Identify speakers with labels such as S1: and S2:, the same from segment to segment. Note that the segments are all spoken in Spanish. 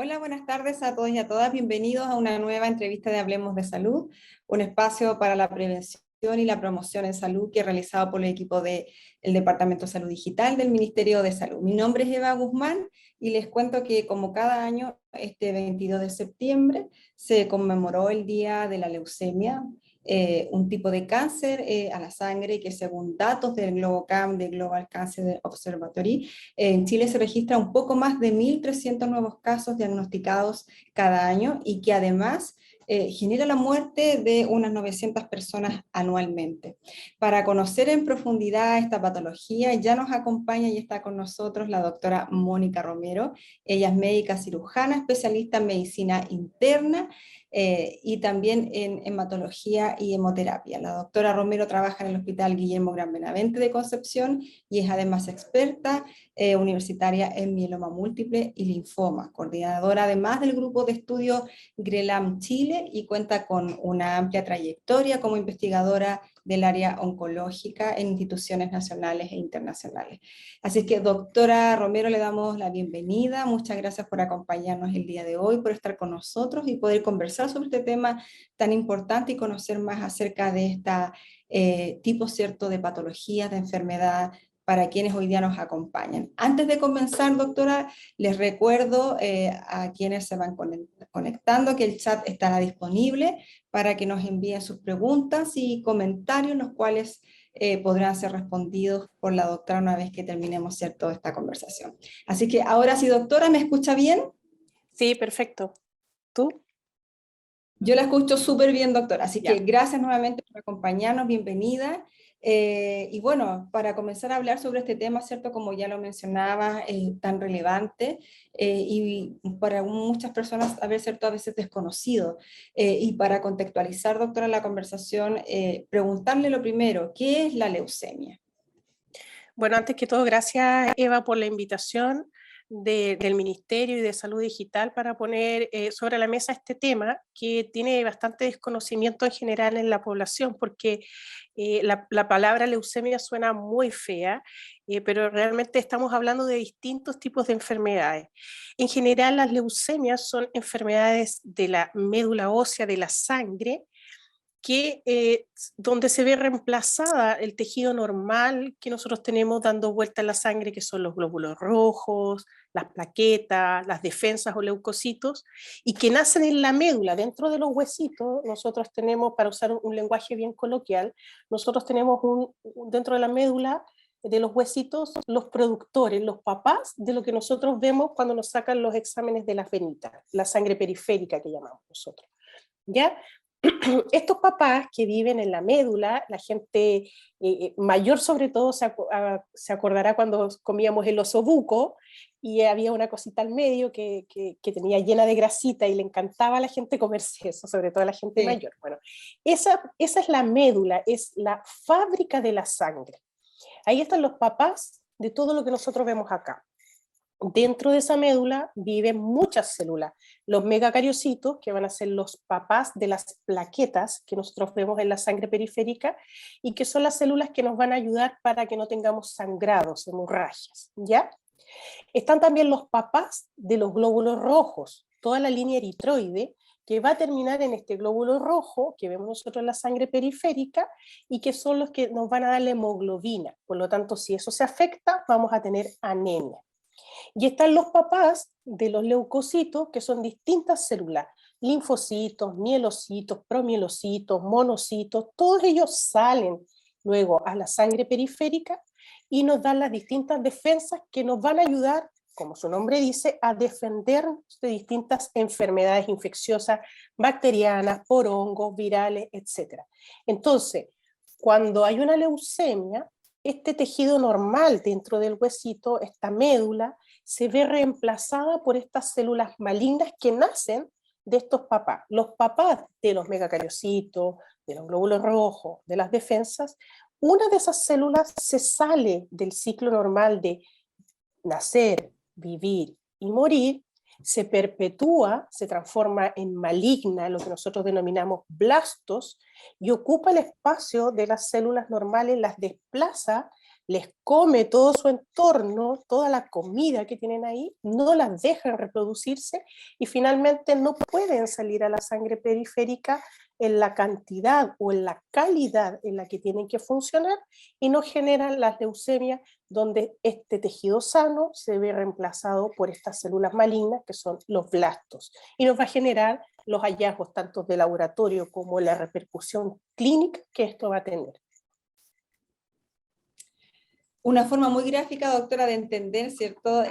S1: Hola, buenas tardes a todos y a todas. Bienvenidos a una nueva entrevista de Hablemos de Salud, un espacio para la prevención y la promoción en salud que es realizado por el equipo del Departamento de Salud Digital del Ministerio de Salud. Mi nombre es Eva Guzmán y les cuento que como cada año, este 22 de septiembre se conmemoró el Día de la Leucemia, un tipo de cáncer a la sangre que según datos del GloboCam, de Global Cancer Observatory, en Chile se registra un poco más de 1.300 nuevos casos diagnosticados cada año y que además genera la muerte de unas 900 personas anualmente. Para conocer en profundidad esta patología, ya nos acompaña y está con nosotros la doctora Mónica Romero. Ella es médica cirujana, especialista en medicina interna y también en hematología y hemoterapia. La doctora Romero trabaja en el Hospital Guillermo Gran Benavente de Concepción y es además experta universitaria en mieloma múltiple y linfoma, coordinadora además del grupo de estudio GRELAM Chile y cuenta con una amplia trayectoria como investigadora del área oncológica en instituciones nacionales e internacionales. Así que, doctora Romero, le damos la bienvenida. Muchas gracias por acompañarnos el día de hoy, por estar con nosotros y poder conversar sobre este tema tan importante y conocer más acerca de esta tipo, ¿cierto?, de patologías, de enfermedad, para quienes hoy día nos acompañan. Antes de comenzar, doctora, les recuerdo a quienes se van conectando que el chat estará disponible para que nos envíen sus preguntas y comentarios, los cuales podrán ser respondidos por la doctora una vez que terminemos, ¿cierto?, esta conversación. Así que ahora sí, doctora, ¿me escucha bien?
S2: Sí, perfecto. ¿Tú?
S1: Yo la escucho súper bien, doctora, así
S2: Ya.
S1: que gracias nuevamente por acompañarnos, bienvenida. Y bueno, para comenzar a hablar sobre este tema, ¿cierto? Como ya lo mencionaba, tan relevante y para muchas personas a veces desconocido. Y para contextualizar, doctora, la conversación, preguntarle lo primero, ¿qué es la leucemia?
S2: Bueno, antes que todo, gracias Eva por la invitación del Ministerio y de Salud Digital para poner sobre la mesa este tema que tiene bastante desconocimiento en general en la población, porque la palabra leucemia suena muy fea, pero realmente estamos hablando de distintos tipos de enfermedades. En general, las leucemias son enfermedades de la médula ósea de la sangre, que donde se ve reemplazada el tejido normal que nosotros tenemos dando vuelta en la sangre, que son los glóbulos rojos, las plaquetas, las defensas o leucocitos, y que nacen en la médula, dentro de los huesitos. Nosotros tenemos, para usar un lenguaje bien coloquial, nosotros tenemos dentro de la médula de los huesitos, los productores, los papás de lo que nosotros vemos cuando nos sacan los exámenes de las venitas, la sangre periférica que llamamos nosotros. ¿Ya? Estos papás que viven en la médula, la gente mayor sobre todo se acordará cuando comíamos el osobuco y había una cosita al medio que tenía llena de grasita y le encantaba a la gente comerse eso, sobre todo a la gente
S1: Sí.
S2: mayor. Bueno, esa es la médula, es la fábrica de la sangre. Ahí están los papás de todo lo que nosotros vemos acá. Dentro de esa médula viven muchas células, los megacariocitos, que van a ser los papás de las plaquetas que nosotros vemos en la sangre periférica, y que son las células que nos van a ayudar para que no tengamos sangrados, hemorragias, ¿ya? Están también los papás de los glóbulos rojos, toda la línea eritroide, que va a terminar en este glóbulo rojo que vemos nosotros en la sangre periférica y que son los que nos van a dar la hemoglobina. Por lo tanto, si eso se afecta, vamos a tener anemia. Y están los papás de los leucocitos, que son distintas células, linfocitos, mielocitos, promielocitos, monocitos, todos ellos salen luego a la sangre periférica y nos dan las distintas defensas que nos van a ayudar, como su nombre dice, a defendernos de distintas enfermedades infecciosas, bacterianas, por hongos, virales, etc. Entonces, cuando hay una leucemia, este tejido normal dentro del huesito, esta médula, se ve reemplazada por estas células malignas que nacen de estos papás. Los papás de los megacariocitos, de los glóbulos rojos, de las defensas, una de esas células se sale del ciclo normal de nacer, vivir y morir, se perpetúa, se transforma en maligna, lo que nosotros denominamos blastos, y ocupa el espacio de las células normales, las desplaza les come todo su entorno, toda la comida que tienen ahí, no las dejan reproducirse y finalmente no pueden salir a la sangre periférica en la cantidad o en la calidad en la que tienen que funcionar y no generan las leucemias donde este tejido sano se ve reemplazado por estas células malignas que son los blastos y nos va a generar los hallazgos tanto de laboratorio como la repercusión clínica que esto va a tener.
S1: Una forma muy gráfica, doctora, de entender, ¿cierto?,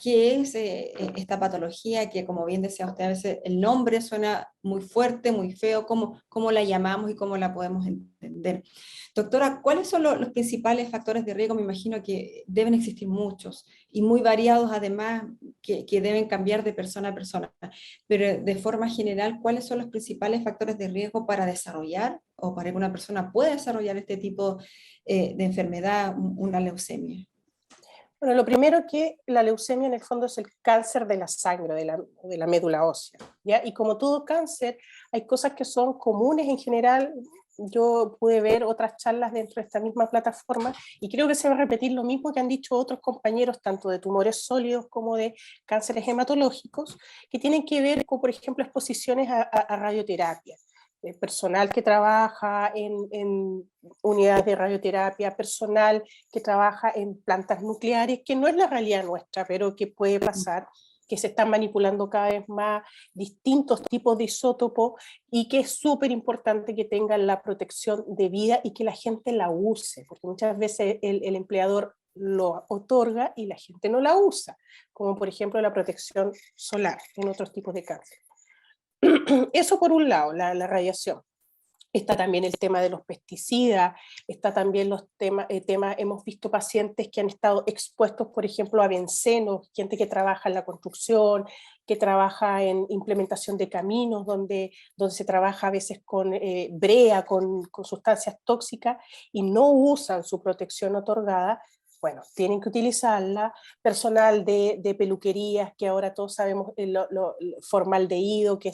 S1: qué es esta patología, que como bien decía usted, a veces el nombre suena muy fuerte, muy feo, cómo la llamamos y cómo la podemos entender. Doctora, ¿cuáles son los principales factores de riesgo? Me imagino que deben existir muchos y muy variados además, que deben cambiar de persona a persona, pero de forma general, ¿cuáles son los principales factores de riesgo para desarrollar o para que una persona pueda desarrollar este tipo de enfermedad, una leucemia?
S2: Bueno, lo primero que la leucemia en el fondo es el cáncer de la sangre, de la médula ósea, ¿ya? Y como todo cáncer, hay cosas que son comunes en general. Yo pude ver otras charlas dentro de esta misma plataforma y creo que se va a repetir lo mismo que han dicho otros compañeros, tanto de tumores sólidos como de cánceres hematológicos, que tienen que ver con, por ejemplo, exposiciones a radioterapia. Personal que trabaja en unidades de radioterapia, personal que trabaja en plantas nucleares, que no es la realidad nuestra, pero que puede pasar, que se están manipulando cada vez más distintos tipos de isótopos y que es súper importante que tengan la protección de vida y que la gente la use, porque muchas veces el empleador lo otorga y la gente no la usa, como por ejemplo la protección solar en otros tipos de cáncer. Eso por un lado, la radiación. Está también el tema de los pesticidas, está también los temas, hemos visto pacientes que han estado expuestos, por ejemplo, a benceno, gente que trabaja en la construcción, que trabaja en implementación de caminos, donde se trabaja a veces con brea, con sustancias tóxicas, y no usan su protección otorgada. Bueno, tienen que utilizarla. Personal de peluquerías, que ahora todos sabemos lo formaldehído, que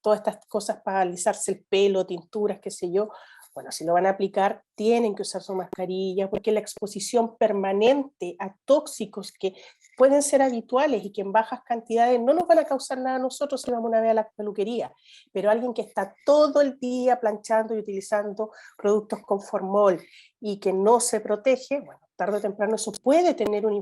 S2: todas estas cosas para alisarse el pelo, tinturas, qué sé yo. Bueno, si lo van a aplicar, tienen que usar su mascarilla, porque la exposición permanente a tóxicos que pueden ser habituales y que en bajas cantidades no nos van a causar nada a nosotros si vamos una vez a la peluquería, pero alguien que está todo el día planchando y utilizando productos con formol y que no se protege, bueno, tarde o temprano eso puede tener un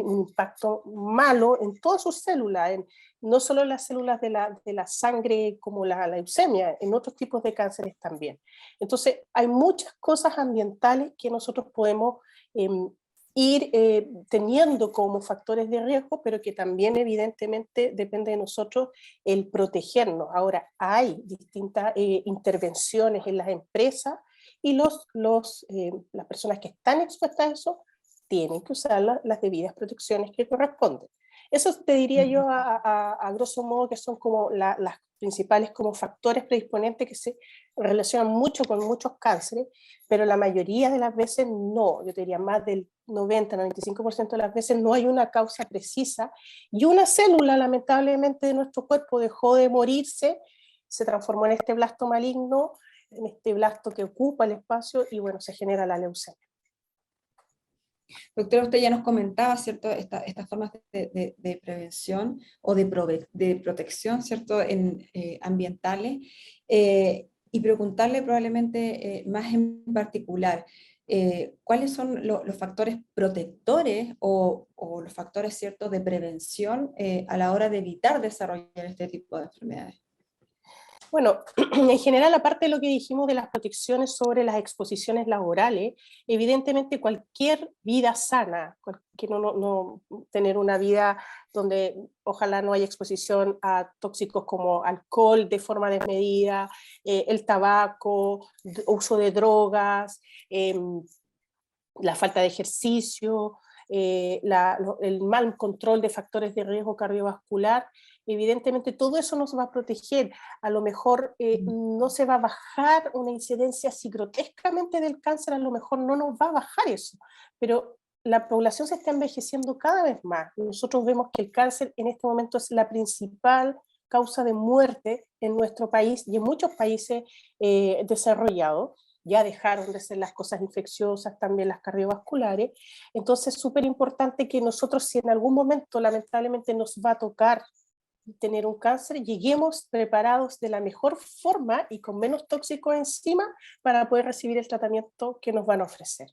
S2: impacto malo en todas sus células, no solo en las células de la sangre como la leucemia, en otros tipos de cánceres también. Entonces, hay muchas cosas ambientales que nosotros podemos ir teniendo como factores de riesgo, pero que también evidentemente depende de nosotros el protegernos. Ahora, hay distintas intervenciones en las empresas y las personas que están expuestas a eso tienen que usar las debidas protecciones que corresponden. Eso te diría yo a grosso modo que son como las principales como factores predisponentes que se relacionan mucho con muchos cánceres, pero la mayoría de las veces no. Yo te diría más del 90-95% de las veces no hay una causa precisa y una célula lamentablemente de nuestro cuerpo dejó de morirse, se transformó en este blasto maligno, en este blasto que ocupa el espacio y bueno, se genera la leucemia.
S1: Doctora, usted ya nos comentaba, ¿cierto?, estas formas de prevención o de protección, ¿cierto?, ambientales, y preguntarle probablemente más en particular, ¿cuáles son los factores protectores o los factores, ¿cierto?, de prevención a la hora de evitar desarrollar este tipo de enfermedades?
S2: Bueno, en general, aparte de lo que dijimos de las protecciones sobre las exposiciones laborales, evidentemente cualquier vida sana, que no tener una vida donde ojalá no haya exposición a tóxicos como alcohol de forma desmedida, el tabaco, uso de drogas, la falta de ejercicio, el mal control de factores de riesgo cardiovascular, evidentemente todo eso nos va a proteger. A lo mejor no se va a bajar una incidencia así grotescamente del cáncer, a lo mejor no nos va a bajar eso, pero la población se está envejeciendo cada vez más. Nosotros vemos que el cáncer en este momento es la principal causa de muerte en nuestro país y en muchos países desarrollados. ya dejaron de ser las cosas infecciosas, también las cardiovasculares. Entonces es súper importante que nosotros, si en algún momento lamentablemente nos va a tocar tener un cáncer, lleguemos preparados de la mejor forma y con menos tóxicos encima para poder recibir el tratamiento que nos van a ofrecer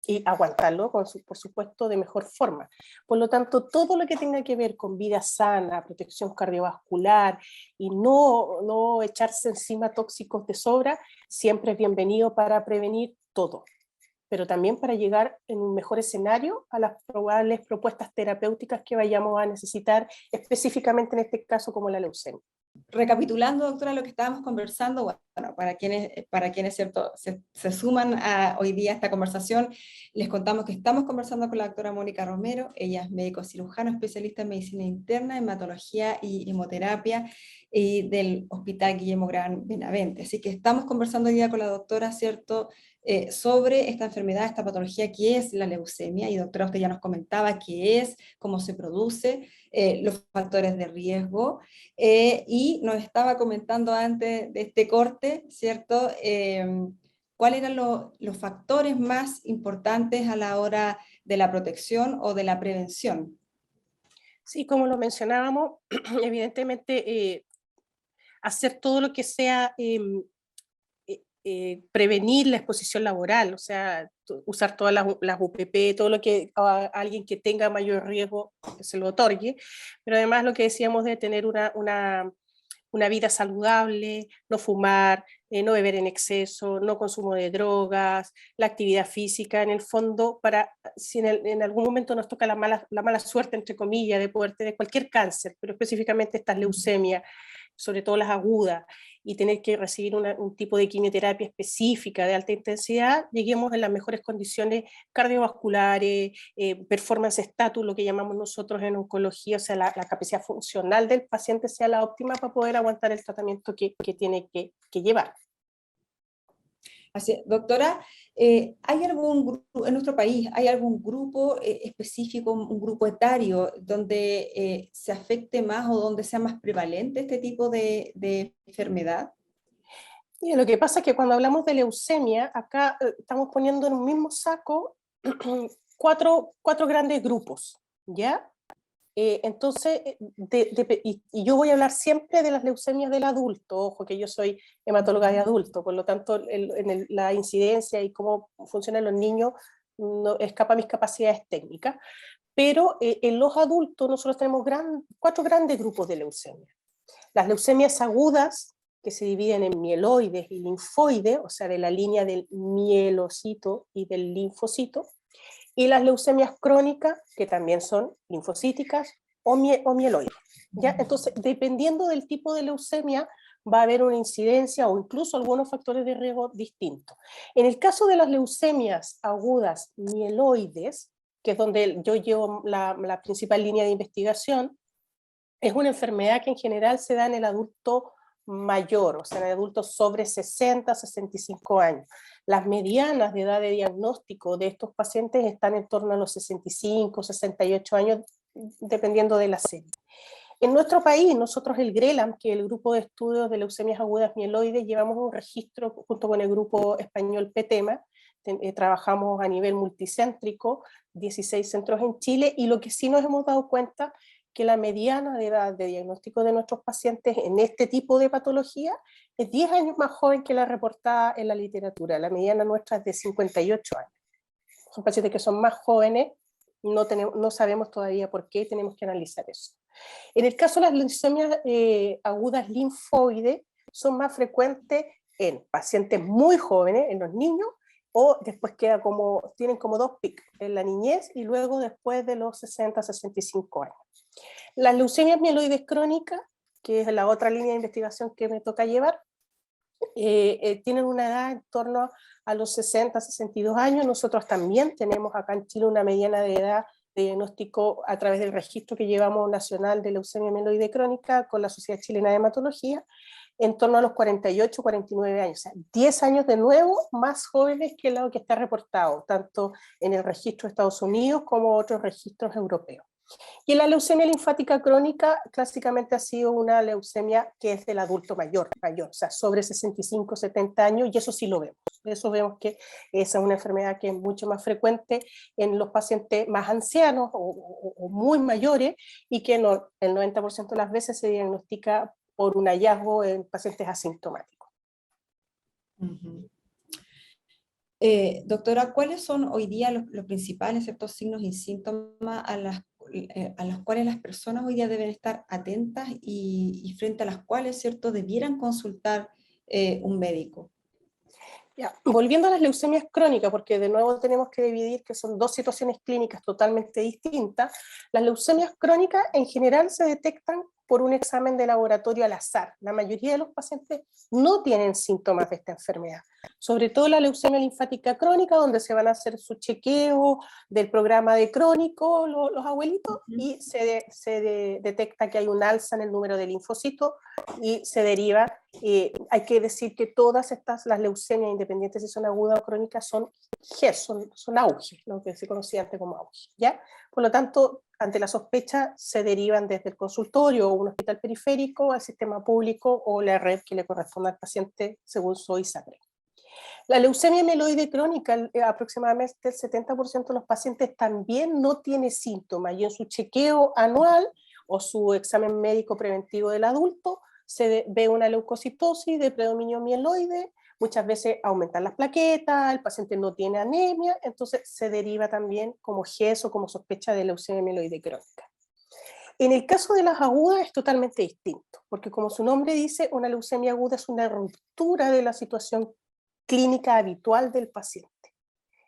S2: y aguantarlo, por supuesto, de mejor forma. Por lo tanto, todo lo que tenga que ver con vida sana, protección cardiovascular y no echarse encima tóxicos de sobra, siempre es bienvenido para prevenir todo, pero también para llegar en un mejor escenario a las probables propuestas terapéuticas que vayamos a necesitar, específicamente en este caso como la leucemia.
S1: Recapitulando, doctora, lo que estábamos conversando, bueno, para quienes ¿cierto? Se suman hoy día a esta conversación, les contamos que estamos conversando con la doctora Mónica Romero. Ella es médico cirujano, especialista en medicina interna, hematología y hemoterapia del Hospital Guillermo Gran Benavente. Así que estamos conversando hoy día con la doctora, ¿cierto?, sobre esta enfermedad, esta patología que es la leucemia. Y doctora, usted ya nos comentaba qué es, cómo se produce, los factores de riesgo. Y nos estaba comentando antes de este corte, ¿cierto? ¿Cuáles eran los factores más importantes a la hora de la protección o de la prevención?
S2: Sí, como lo mencionábamos, evidentemente hacer todo lo que sea prevenir la exposición laboral, o sea, usar todas las UPP, todo lo que a alguien que tenga mayor riesgo se lo otorgue, pero además lo que decíamos de tener una vida saludable, no fumar, no beber en exceso, no consumo de drogas, la actividad física, en el fondo, para si en algún momento nos toca la mala suerte, entre comillas, de poder tener cualquier cáncer, pero específicamente estas leucemias, sobre todo las agudas, y tener que recibir un tipo de quimioterapia específica de alta intensidad, lleguemos en las mejores condiciones cardiovasculares, performance status, lo que llamamos nosotros en oncología, o sea, la capacidad funcional del paciente sea la óptima para poder aguantar el tratamiento que tiene que llevar.
S1: Así, doctora, ¿hay algún grupo en nuestro país, hay algún grupo específico, un grupo etario donde se afecte más o donde sea más prevalente este tipo de enfermedad?
S2: Y lo que pasa es que cuando hablamos de leucemia, acá estamos poniendo en un mismo saco cuatro grandes grupos, ¿ya? Entonces, y yo voy a hablar siempre de las leucemias del adulto, ojo que yo soy hematóloga de adulto, por lo tanto la incidencia y cómo funcionan los niños no escapa a mis capacidades técnicas, pero en los adultos nosotros tenemos cuatro grandes grupos de leucemia. Las leucemias agudas, que se dividen en mieloides y linfoides, o sea, de la línea del mielocito y del linfocito, y las leucemias crónicas, que también son linfocíticas o mieloides. ¿Ya? Entonces, dependiendo del tipo de leucemia, va a haber una incidencia o incluso algunos factores de riesgo distintos. En el caso de las leucemias agudas mieloides, que es donde yo llevo la principal línea de investigación, es una enfermedad que en general se da en el adulto mayor, o sea, en el adulto sobre 60, 65 años. Las medianas de edad de diagnóstico de estos pacientes están en torno a los 65, 68 años, dependiendo de la serie. En nuestro país, nosotros el GRELAM, que es el Grupo de Estudios de Leucemias Agudas Mieloides, llevamos un registro junto con el grupo español PETEMA, trabajamos a nivel multicéntrico, 16 centros en Chile, y lo que sí nos hemos dado cuenta que la mediana de edad de diagnóstico de nuestros pacientes en este tipo de patología es 10 años más joven que la reportada en la literatura. La mediana nuestra es de 58 años. Son pacientes que son más jóvenes, no sabemos todavía por qué, tenemos que analizar eso. En el caso de las leucemias agudas linfoides, son más frecuentes en pacientes muy jóvenes, en los niños, o después tienen como dos picos, en la niñez y luego después de los 60, 65 años. Las leucemias mieloides crónicas, que es la otra línea de investigación que me toca llevar, tienen una edad en torno a los 60, 62 años. Nosotros también tenemos acá en Chile una mediana de edad de diagnóstico a través del registro que llevamos nacional de leucemia mieloide crónica con la Sociedad Chilena de Hematología, en torno a los 48, 49 años, o sea, 10 años de nuevo más jóvenes que lo que está reportado, tanto en el registro de Estados Unidos como otros registros europeos. Y la leucemia linfática crónica clásicamente ha sido una leucemia que es del adulto mayor, o sea, sobre 65, 70 años, y eso sí lo vemos. Eso vemos que esa es una enfermedad que es mucho más frecuente en los pacientes más ancianos o muy mayores, y que no, el 90% de las veces se diagnostica por un hallazgo en pacientes asintomáticos.
S1: Ujú. Doctora, ¿cuáles son hoy día los principales estos signos y síntomas a los cuales las personas hoy día deben estar atentas y frente a las cuales, ¿cierto?, debieran consultar un médico?
S2: Ya, volviendo a las leucemias crónicas, porque de nuevo tenemos que dividir que son dos situaciones clínicas totalmente distintas. Las leucemias crónicas en general se detectan por un examen de laboratorio al azar. La mayoría de los pacientes no tienen síntomas de esta enfermedad, sobre todo la leucemia linfática crónica, donde se van a hacer su chequeo del programa de crónico, los abuelitos, y detecta que hay un alza en el número de linfocitos y se deriva. Hay que decir que todas las leucemias, independientes si son agudas o crónicas, son GES, son auge, lo que se conocía antes como auge, ¿ya? Por lo tanto, ante la sospecha se derivan desde el consultorio o un hospital periférico al sistema público o la red que le corresponda al paciente según su ISAPRE. La leucemia mieloide crónica, aproximadamente el 70% de los pacientes también no tiene síntomas, y en su chequeo anual o su examen médico preventivo del adulto se ve una leucocitosis de predominio mieloide, muchas veces aumentan las plaquetas, el paciente no tiene anemia, entonces se deriva también como GES o como sospecha de leucemia mieloide crónica. En el caso de las agudas es totalmente distinto, porque como su nombre dice, una leucemia aguda es una ruptura de la situación clínica habitual del paciente.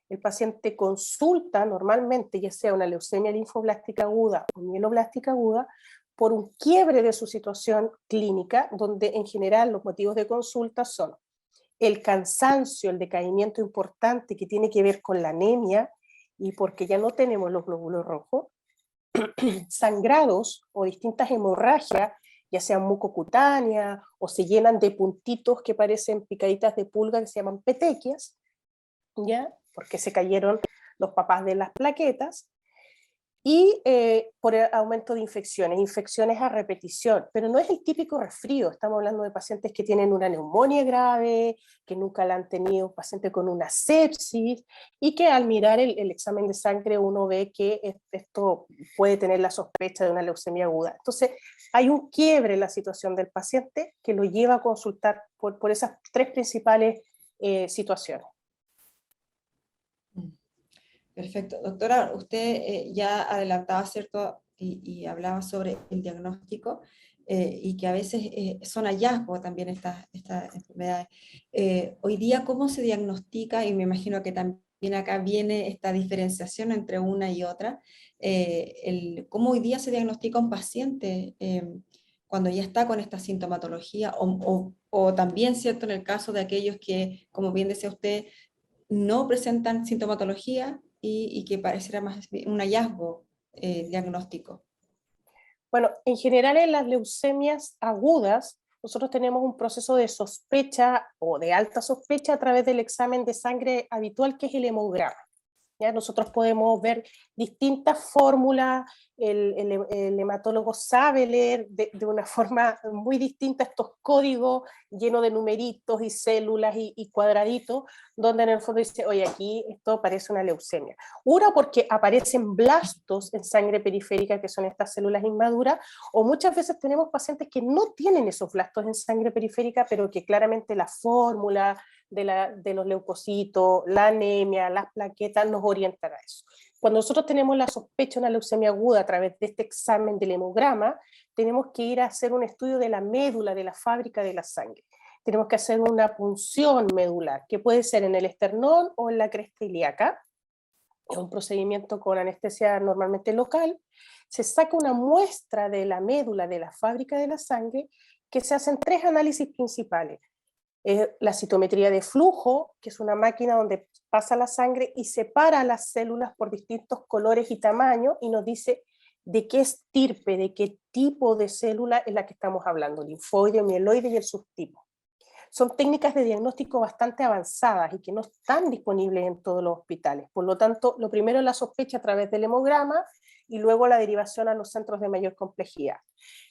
S2: El paciente consulta normalmente, ya sea una leucemia linfoblástica aguda o mieloblástica aguda, por un quiebre de su situación clínica, donde en general los motivos de consulta son el cansancio, el decaimiento importante que tiene que ver con la anemia, y porque ya no tenemos los glóbulos rojos, sangrados o distintas hemorragias, ya sean mucocutáneas o se llenan de puntitos que parecen picaditas de pulga que se llaman petequias, ¿ya? Porque se cayeron los papás de las plaquetas, y por el aumento de infecciones a repetición, pero no es el típico resfrío, estamos hablando de pacientes que tienen una neumonía grave, que nunca la han tenido, paciente con una sepsis, y que al mirar el examen de sangre uno ve que esto puede tener la sospecha de una leucemia aguda. Entonces hay un quiebre en la situación del paciente que lo lleva a consultar por esas tres principales situaciones.
S1: Perfecto. Doctora, usted ya adelantaba, ¿cierto? Y hablaba sobre el diagnóstico y que a veces son hallazgos también estas enfermedades. Hoy día, ¿cómo se diagnostica? Y me imagino que también acá viene esta diferenciación entre una y otra. ¿Cómo hoy día se diagnostica un paciente cuando ya está con esta sintomatología? O también, ¿cierto? En el caso de aquellos que, como bien decía usted, no presentan sintomatología y que pareciera más un hallazgo diagnóstico.
S2: Bueno, en general en las leucemias agudas, nosotros tenemos un proceso de sospecha o de alta sospecha a través del examen de sangre habitual, que es el hemograma. ¿Ya? Nosotros podemos ver distintas fórmulas, el hematólogo sabe leer de una forma muy distinta estos códigos llenos de numeritos y células y cuadraditos, donde en el fondo dice, oye, aquí esto parece una leucemia. Una, porque aparecen blastos en sangre periférica, que son estas células inmaduras, o muchas veces tenemos pacientes que no tienen esos blastos en sangre periférica, pero que claramente la fórmula de los leucocitos, la anemia, las plaquetas nos orientan a eso. Cuando nosotros tenemos la sospecha de una leucemia aguda a través de este examen del hemograma, tenemos que ir a hacer un estudio de la médula, de la fábrica de la sangre. Tenemos que hacer una punción medular, que puede ser en el esternón o en la cresta ilíaca. Es un procedimiento con anestesia normalmente local. Se saca una muestra de la médula, de la fábrica de la sangre, que se hacen tres análisis principales. La citometría de flujo, que es una máquina donde pasa la sangre y separa las células por distintos colores y tamaños, y nos dice de qué estirpe, de qué tipo de célula es la que estamos hablando, linfoide, mieloide y el subtipo. Son técnicas de diagnóstico bastante avanzadas y que no están disponibles en todos los hospitales. Por lo tanto, lo primero es la sospecha a través del hemograma, y luego la derivación a los centros de mayor complejidad.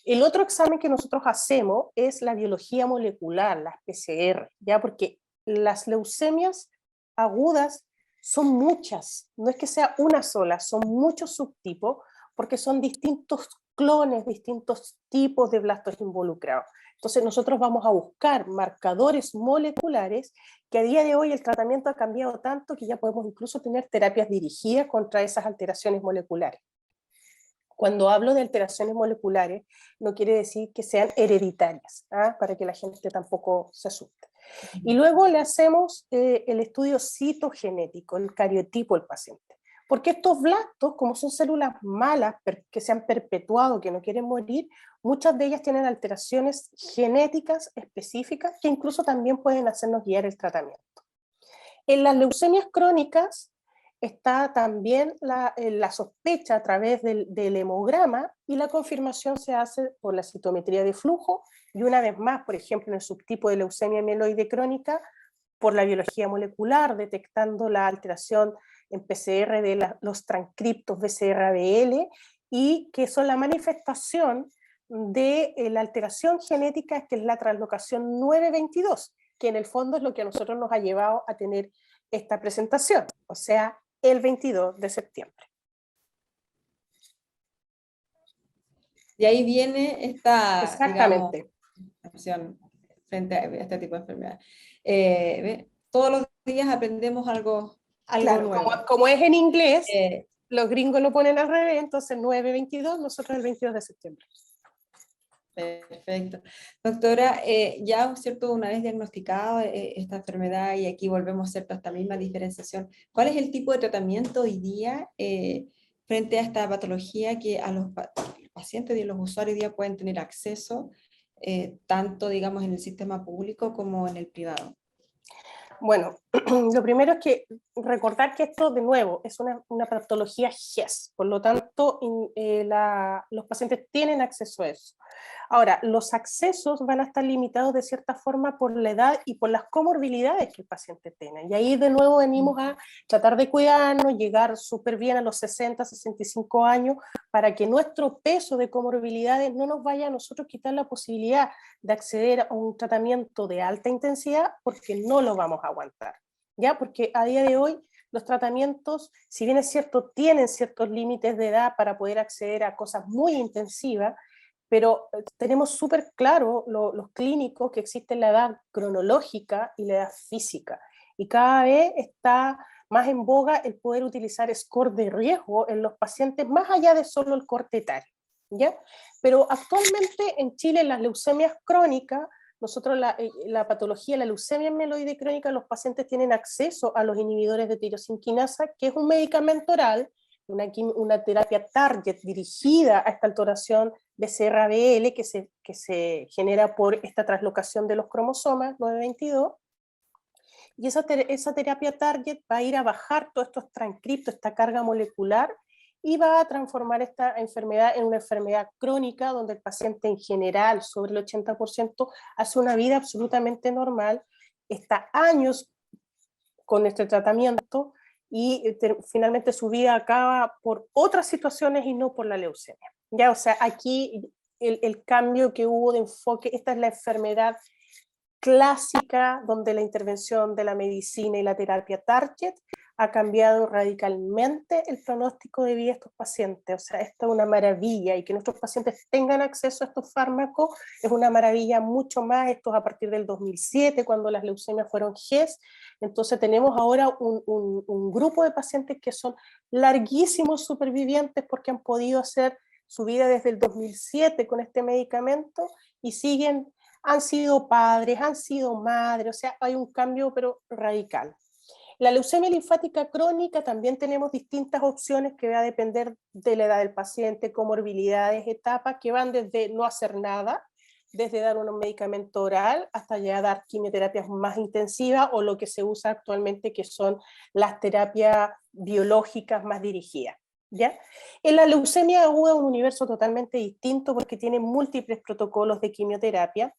S2: El otro examen que nosotros hacemos es la biología molecular, las PCR, ¿ya? Porque las leucemias agudas son muchas, no es que sea una sola, son muchos subtipos, porque son distintos clones, distintos tipos de blastos involucrados. Entonces nosotros vamos a buscar marcadores moleculares, que a día de hoy el tratamiento ha cambiado tanto que ya podemos incluso tener terapias dirigidas contra esas alteraciones moleculares. Cuando hablo de alteraciones moleculares, no quiere decir que sean hereditarias, ¿ah? Para que la gente tampoco se asuste. Y luego le hacemos el estudio citogenético, el cariotipo del paciente. Porque estos blastos, como son células malas que se han perpetuado, que no quieren morir, muchas de ellas tienen alteraciones genéticas específicas que incluso también pueden hacernos guiar el tratamiento. En las leucemias crónicas está también la sospecha a través del hemograma, y la confirmación se hace por la citometría de flujo, y una vez más, por ejemplo, en el subtipo de leucemia mieloide crónica, por la biología molecular, detectando la alteración en PCR de los transcriptos BCR-ABL, y que son la manifestación de la alteración genética, que es la translocación 922, que en el fondo es lo que a nosotros nos ha llevado a tener esta presentación, o sea, el 22 de septiembre.
S1: Y ahí viene esta, digamos,
S2: Exactamente.
S1: opción frente a este tipo de enfermedad. Todos los días aprendemos algo
S2: Claro,
S1: nuevo.
S2: como es en inglés,
S1: Eh,
S2: los gringos lo ponen al revés, entonces 9-22, nosotros el 22 de septiembre.
S1: Perfecto. Doctora, ya, ¿cierto? Una vez diagnosticada esta enfermedad, y aquí volvemos, ¿cierto?, a esta misma diferenciación, ¿cuál es el tipo de tratamiento hoy día frente a esta patología que a los pacientes y los usuarios hoy día pueden tener acceso, tanto, digamos, en el sistema público como en el privado?
S2: Bueno, lo primero es que recordar que esto, de nuevo, es una patología GES, por lo tanto, los pacientes tienen acceso a eso. Ahora, los accesos van a estar limitados de cierta forma por la edad y por las comorbilidades que el paciente tiene. Y ahí de nuevo venimos a tratar de cuidarnos, llegar súper bien a los 60, 65 años, para que nuestro peso de comorbilidades no nos vaya a nosotros quitar la posibilidad de acceder a un tratamiento de alta intensidad, porque no lo vamos a aguantar, ¿ya? Porque a día de hoy los tratamientos, si bien es cierto, tienen ciertos límites de edad para poder acceder a cosas muy intensivas, pero tenemos súper claro los clínicos que existe la edad cronológica y la edad física, y cada vez está más en boga el poder utilizar score de riesgo en los pacientes, más allá de solo el corte etario, ¿ya? Pero actualmente en Chile las leucemias crónicas, nosotros la patología, la leucemia mieloide crónica, los pacientes tienen acceso a los inhibidores de tirosinquinasa, que es un medicamento oral, una terapia target dirigida a esta alteración BCR-ABL que se genera por esta translocación de los cromosomas 922, y esa terapia target va a ir a bajar todos estos transcriptos, esta carga molecular, y va a transformar esta enfermedad en una enfermedad crónica, donde el paciente en general, sobre el 80%, hace una vida absolutamente normal, está años con este tratamiento, y finalmente su vida acaba por otras situaciones y no por la leucemia. Ya, o sea, aquí el cambio que hubo de enfoque, esta es la enfermedad clásica donde la intervención de la medicina y la terapia target ha cambiado radicalmente el pronóstico de vida de estos pacientes. O sea, esto es una maravilla, y que nuestros pacientes tengan acceso a estos fármacos es una maravilla mucho más. Esto es a partir del 2007, cuando las leucemias fueron GES. Entonces tenemos ahora un grupo de pacientes que son larguísimos supervivientes, porque han podido hacer su vida desde el 2007 con este medicamento, y han sido padres, han sido madres, o sea, hay un cambio pero radical. La leucemia linfática crónica también tenemos distintas opciones que va a depender de la edad del paciente, comorbilidades, etapas, que van desde no hacer nada, desde dar un medicamento oral hasta ya dar quimioterapias más intensivas, o lo que se usa actualmente, que son las terapias biológicas más dirigidas, ¿ya? En la leucemia aguda es un universo totalmente distinto, porque tiene múltiples protocolos de quimioterapia,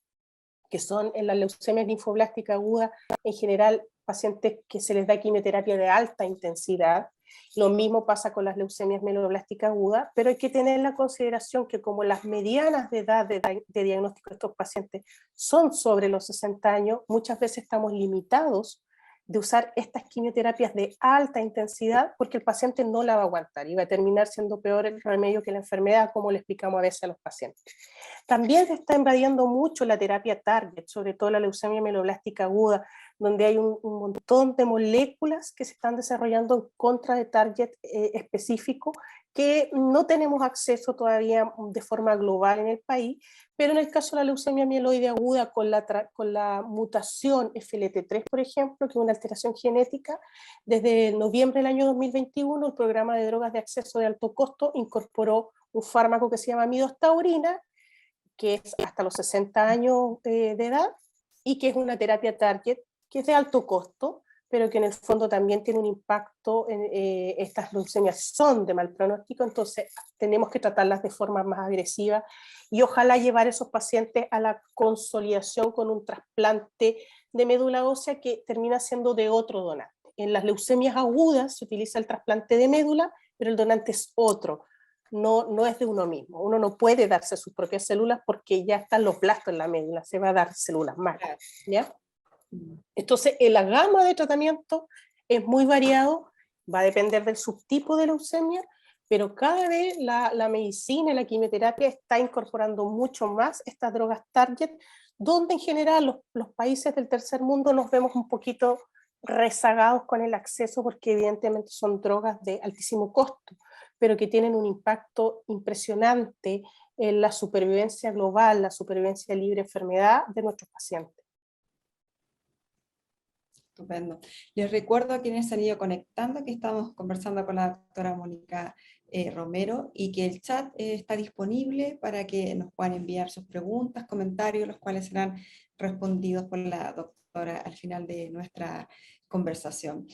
S2: que son en la leucemia linfoblástica aguda, en general pacientes que se les da quimioterapia de alta intensidad, Lo mismo pasa con las leucemias mieloblásticas agudas, pero hay que tener en consideración que como las medianas de edad de diagnóstico de estos pacientes son sobre los 60 años, muchas veces estamos limitados de usar estas quimioterapias de alta intensidad porque el paciente no la va a aguantar y va a terminar siendo peor el remedio que la enfermedad, como le explicamos a veces a los pacientes. También se está invadiendo mucho la terapia target, sobre todo la leucemia mieloblástica aguda, donde hay un montón de moléculas que se están desarrollando en contra de target específico que no tenemos acceso todavía de forma global en el país, pero en el caso de la leucemia mieloide aguda con la mutación FLT3, por ejemplo, que es una alteración genética, desde noviembre del año 2021 el programa de drogas de acceso de alto costo incorporó un fármaco que se llama midostaurina, que es hasta los 60 años de edad, y que es una terapia target que es de alto costo, pero que en el fondo también tiene un impacto en estas leucemias son de mal pronóstico, entonces tenemos que tratarlas de forma más agresiva y ojalá llevar a esos pacientes a la consolidación con un trasplante de médula ósea que termina siendo de otro donante. En las leucemias agudas se utiliza el trasplante de médula, pero el donante es otro, no es de uno mismo. Uno no puede darse sus propias células porque ya están los blastos en la médula, se va a dar células malas, ¿ya? Entonces, la gama de tratamiento es muy variado, va a depender del subtipo de leucemia, pero cada vez la medicina y la quimioterapia está incorporando mucho más estas drogas target, donde en general los países del tercer mundo nos vemos un poquito rezagados con el acceso, porque evidentemente son drogas de altísimo costo, pero que tienen un impacto impresionante en la supervivencia global, la supervivencia libre de enfermedad de nuestros pacientes.
S1: Estupendo. Les recuerdo a quienes se han ido conectando que estamos conversando con la doctora Mónica Romero y que el chat está disponible para que nos puedan enviar sus preguntas, comentarios, los cuales serán respondidos por la doctora al final de nuestra conversación.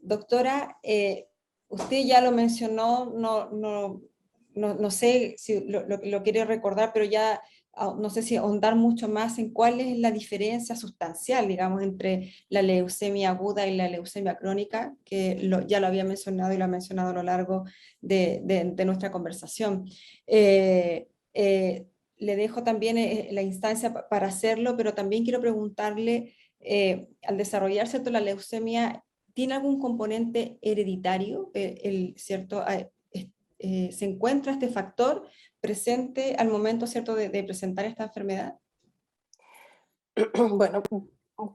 S1: Doctora, usted ya lo mencionó, no sé si lo quiere recordar, pero ya no sé si ahondar mucho más en cuál es la diferencia sustancial, digamos, entre la leucemia aguda y la leucemia crónica, que ya lo había mencionado y lo ha mencionado a lo largo de nuestra conversación. Le dejo también la instancia para hacerlo, pero también quiero preguntarle, al desarrollarse la leucemia, ¿tiene algún componente hereditario? ¿Cierto? ¿Se encuentra este factor presente al momento, ¿cierto?, de presentar esta enfermedad?
S2: Bueno,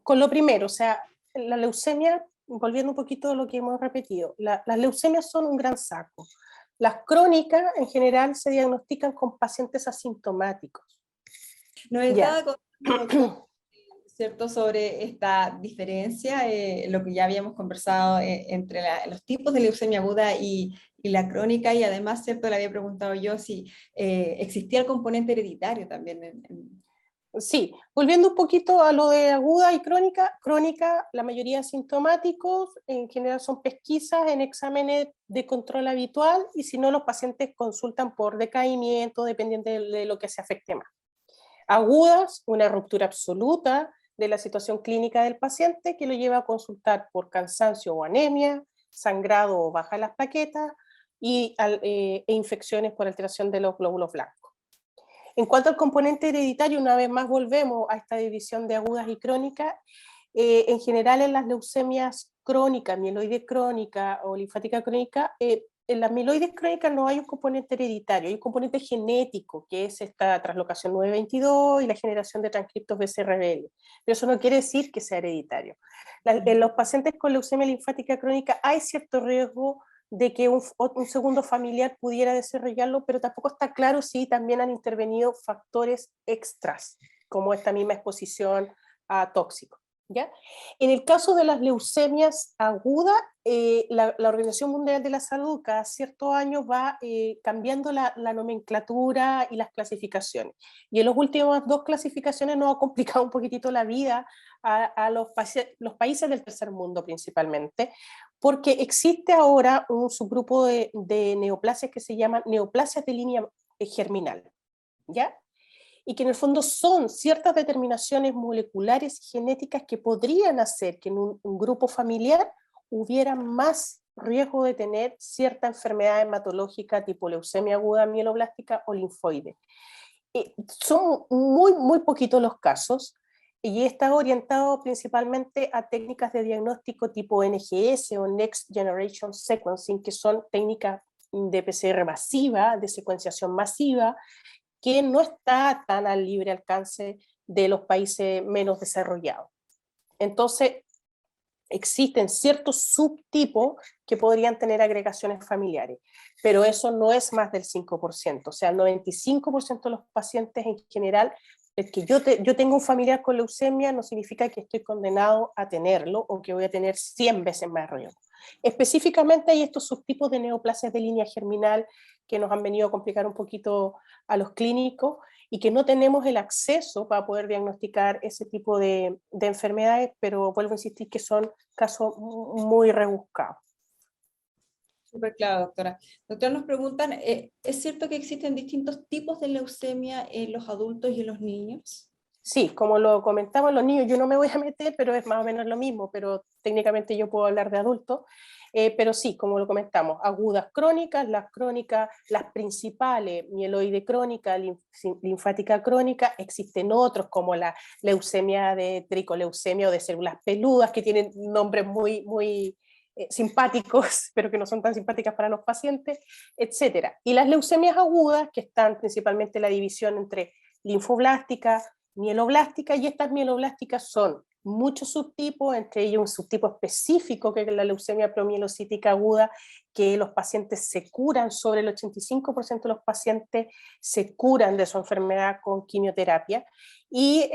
S2: con lo primero, o sea, la leucemia, volviendo un poquito a lo que hemos repetido, las leucemias son un gran saco. Las crónicas en general se diagnostican con pacientes asintomáticos.
S1: Nos estaba contando, doctor, ¿cierto?, sobre esta diferencia, lo que ya habíamos conversado entre los tipos de leucemia aguda y la crónica, y además, ¿cierto?, le había preguntado yo si existía el componente hereditario también.
S2: Sí, volviendo un poquito a lo de aguda y crónica, la mayoría asintomáticos, en general son pesquisas en exámenes de control habitual, y si no, los pacientes consultan por decaimiento, dependiendo de lo que se afecte más. Agudas, una ruptura absoluta de la situación clínica del paciente que lo lleva a consultar por cansancio o anemia, sangrado o baja las plaquetas e infecciones por alteración de los glóbulos blancos. En cuanto al componente hereditario, una vez más volvemos a esta división de agudas y crónicas. En general en las leucemias crónicas, mieloide crónica o linfática crónica, en las mieloides crónicas no hay un componente hereditario, hay un componente genético, que es esta translocación 922 y la generación de transcriptos BCR-ABL. Pero eso no quiere decir que sea hereditario. En los pacientes con leucemia linfática crónica hay cierto riesgo de que un segundo familiar pudiera desarrollarlo, pero tampoco está claro si también han intervenido factores extras, como esta misma exposición a tóxicos. ¿Ya? En el caso de las leucemias agudas, la Organización Mundial de la Salud cada ciertos años va cambiando la nomenclatura y las clasificaciones. Y en las últimas dos clasificaciones nos ha complicado un poquitito la vida a los países del tercer mundo principalmente, porque existe ahora un subgrupo de neoplasias que se llaman neoplasias de línea germinal, ¿ya? Y que en el fondo son ciertas determinaciones moleculares y genéticas que podrían hacer que en un grupo familiar hubiera más riesgo de tener cierta enfermedad hematológica tipo leucemia aguda mieloblástica o linfoide. Son muy poquitos los casos y está orientado principalmente a técnicas de diagnóstico tipo NGS o Next Generation Sequencing, que son técnicas de PCR masiva, de secuenciación masiva, que no está tan al libre alcance de los países menos desarrollados. Entonces, existen ciertos subtipos que podrían tener agregaciones familiares, pero eso no es más del 5%, o sea, el 95% de los pacientes en general, el que yo tengo un familiar con leucemia no significa que estoy condenado a tenerlo o que voy a tener 100 veces más riesgo. Específicamente hay estos subtipos de neoplasias de línea germinal que nos han venido a complicar un poquito a los clínicos y que no tenemos el acceso para poder diagnosticar ese tipo de enfermedades, pero vuelvo a insistir que son casos muy rebuscados.
S1: Súper claro, doctora. Doctora, nos preguntan, ¿es cierto que existen distintos tipos de leucemia en los adultos y en los niños?
S2: Sí, como lo comentaba los niños, yo no me voy a meter, pero es más o menos lo mismo, pero técnicamente yo puedo hablar de adultos, pero sí, como lo comentamos, agudas crónicas, las principales, mieloide crónica, linfática crónica, existen otros como la leucemia de tricoleucemia o de células peludas, que tienen nombres muy simpáticos, pero que no son tan simpáticas para los pacientes, etcétera. Y las leucemias agudas, que están principalmente en la división entre linfoblástica, mieloblástica, y estas mieloblásticas son muchos subtipos, entre ellos un subtipo específico que es la leucemia promielocítica aguda, que los pacientes se curan, sobre el 85% de los pacientes se curan de su enfermedad con quimioterapia, y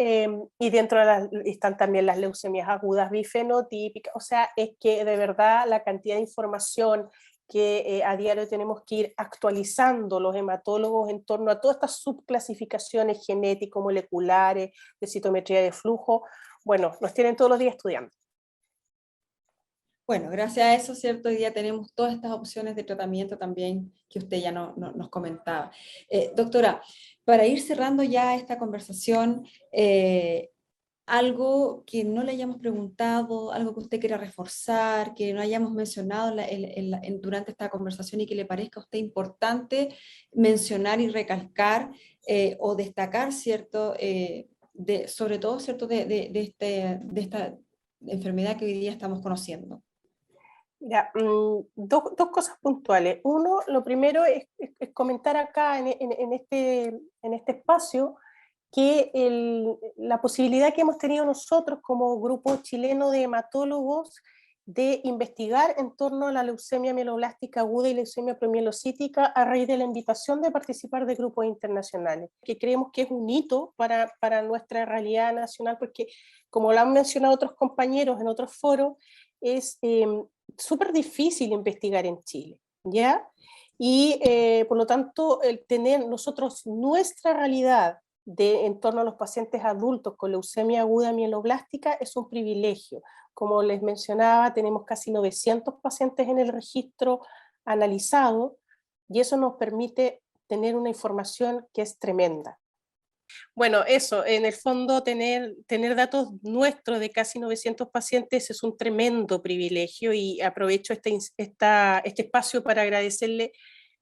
S2: dentro de están también las leucemias agudas bifenotípicas, o sea, es que de verdad la cantidad de información que a diario tenemos que ir actualizando los hematólogos en torno a todas estas subclasificaciones genético-moleculares, de citometría de flujo, bueno, nos tienen todos los días estudiando.
S1: Bueno, gracias a eso, ¿cierto? Hoy día tenemos todas estas opciones de tratamiento también que usted ya nos comentaba. Doctora, para ir cerrando ya esta conversación, algo que no le hayamos preguntado, algo que usted quiera reforzar, que no hayamos mencionado durante esta conversación y que le parezca a usted importante mencionar y recalcar o destacar, ¿cierto? Sobre todo, ¿cierto? De esta enfermedad que hoy día estamos conociendo.
S2: Mira, dos cosas puntuales. Uno, lo primero es comentar acá en este espacio que la posibilidad que hemos tenido nosotros como grupo chileno de hematólogos de investigar en torno a la leucemia mieloblástica aguda y leucemia promielocítica a raíz de la invitación de participar de grupos internacionales, que creemos que es un hito para nuestra realidad nacional, porque como lo han mencionado otros compañeros en otros foros, es súper difícil investigar en Chile, ¿ya? Y por lo tanto, el tener nosotros nuestra realidad en torno a los pacientes adultos con leucemia aguda mieloblástica es un privilegio. Como les mencionaba, tenemos casi 900 pacientes en el registro analizado y eso nos permite tener una información que es tremenda. Bueno, eso, en el fondo tener datos nuestros de casi 900 pacientes es un tremendo privilegio y aprovecho este espacio para agradecerle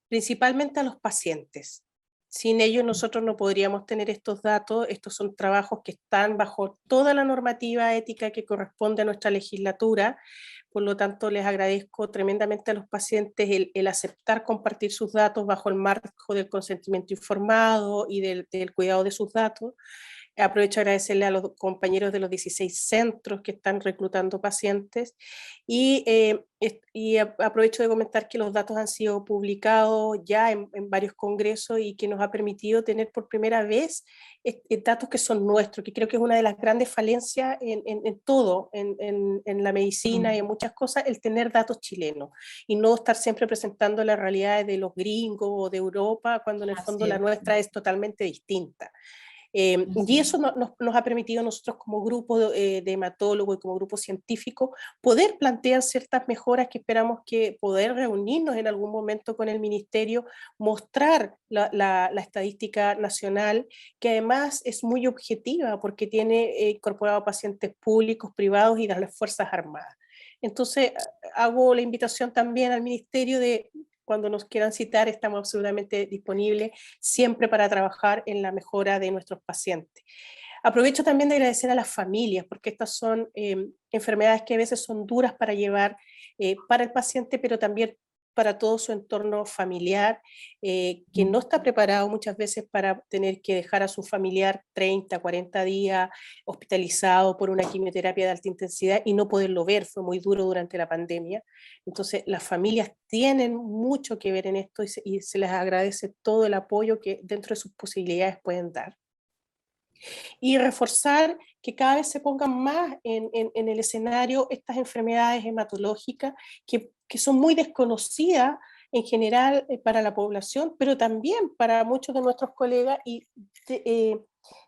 S2: principalmente a los pacientes. Sin ellos nosotros no podríamos tener estos datos, estos son trabajos que están bajo toda la normativa ética que corresponde a nuestra legislatura, por lo tanto les agradezco tremendamente a los pacientes el aceptar compartir sus datos bajo el marco del consentimiento informado y del cuidado de sus datos. Aprovecho a agradecerle a los compañeros de los 16 centros que están reclutando pacientes y aprovecho de comentar que los datos han sido publicados ya en varios congresos y que nos ha permitido tener por primera vez datos que son nuestros, que creo que es una de las grandes falencias en todo, en la medicina y en muchas cosas, el tener datos chilenos y no estar siempre presentando las realidades de los gringos o de Europa, cuando en el fondo la nuestra es totalmente distinta. Y eso nos ha permitido a nosotros como grupo de hematólogos y como grupo científico poder plantear ciertas mejoras que esperamos que poder reunirnos en algún momento con el ministerio, mostrar la estadística nacional, que además es muy objetiva porque tiene incorporado pacientes públicos, privados y de las Fuerzas Armadas. Entonces, hago la invitación también al Ministerio de, cuando nos quieran citar, estamos absolutamente disponibles siempre para trabajar en la mejora de nuestros pacientes. Aprovecho también de agradecer a las familias, porque estas son enfermedades que a veces son duras para llevar para el paciente, pero también para todo su entorno familiar, que no está preparado muchas veces para tener que dejar a su familiar 30, 40 días hospitalizado por una quimioterapia de alta intensidad y no poderlo ver. Fue muy duro durante la pandemia. Entonces, las familias tienen mucho que ver en esto y se les agradece todo el apoyo que dentro de sus posibilidades pueden dar. Y reforzar que cada vez se pongan más en el escenario estas enfermedades hematológicas que son muy desconocidas en general para la población, pero también para muchos de nuestros colegas, y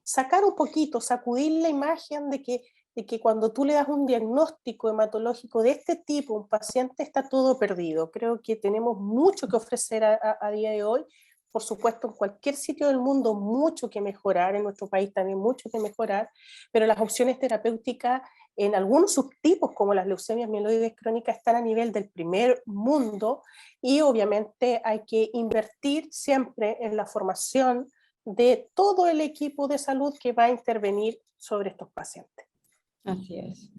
S2: sacar un poquito, sacudir la imagen de que cuando tú le das un diagnóstico hematológico de este tipo a un paciente está todo perdido. Creo que tenemos mucho que ofrecer a día de hoy. Por supuesto, en cualquier sitio del mundo mucho que mejorar, en nuestro país también mucho que mejorar, pero las opciones terapéuticas en algunos subtipos como las leucemias mieloides crónicas están a nivel del primer mundo, y obviamente hay que invertir siempre en la formación de todo el equipo de salud que va a intervenir sobre estos pacientes.
S1: Así es.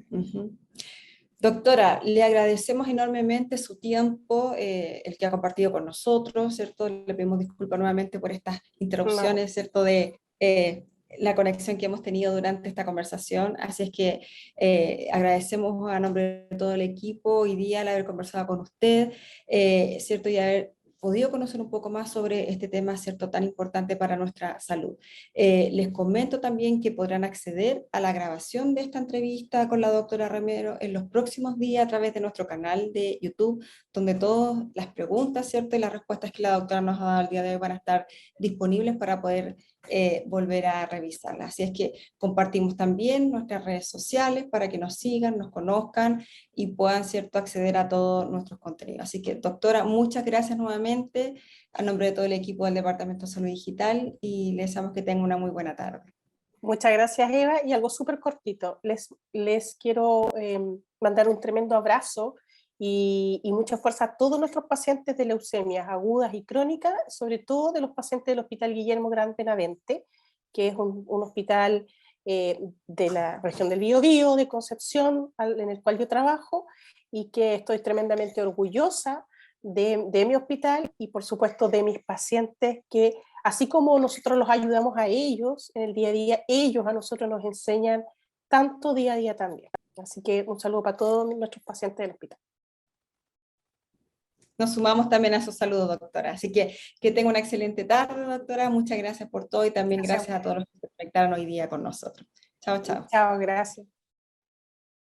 S1: Doctora, le agradecemos enormemente su tiempo, el que ha compartido con nosotros, ¿cierto? Le pedimos disculpas nuevamente por estas
S2: No.
S1: interrupciones, ¿cierto? De la conexión que hemos tenido durante esta conversación. Así es que agradecemos a nombre de todo el equipo hoy día el haber conversado con usted, ¿cierto? Y haber podido conocer un poco más sobre este tema, ¿cierto?, tan importante para nuestra salud. Les comento también que podrán acceder a la grabación de esta entrevista con la doctora Romero en los próximos días a través de nuestro canal de YouTube, donde todas las preguntas, ¿cierto?, y las respuestas que la doctora nos ha dado el día de hoy van a estar disponibles para poder volver a revisarlas. Así es que compartimos también nuestras redes sociales para que nos sigan, nos conozcan y puedan, ¿cierto?, acceder a todos nuestros contenidos. Así que, doctora, muchas gracias nuevamente a nombre de todo el equipo del Departamento de Salud Digital, y les deseamos que tengan una muy buena tarde.
S2: Muchas gracias, Eva, y algo súper cortito. Les quiero mandar un tremendo abrazo y mucha fuerza a todos nuestros pacientes de leucemias agudas y crónicas, sobre todo de los pacientes del Hospital Guillermo Gran Benavente, que es un hospital de la región del Biobío, de Concepción, en el cual yo trabajo, y que estoy tremendamente orgullosa de mi hospital y por supuesto de mis pacientes, que así como nosotros los ayudamos a ellos en el día a día, ellos a nosotros nos enseñan tanto día a día también. Así que un saludo para todos nuestros pacientes del hospital.
S1: Nos sumamos también a esos saludos, doctora. Así que tenga una excelente tarde, doctora. Muchas gracias por todo y también
S2: Gracias.
S1: gracias a todos los que se conectaron hoy día con nosotros. Chao, chao.
S2: Chao, gracias.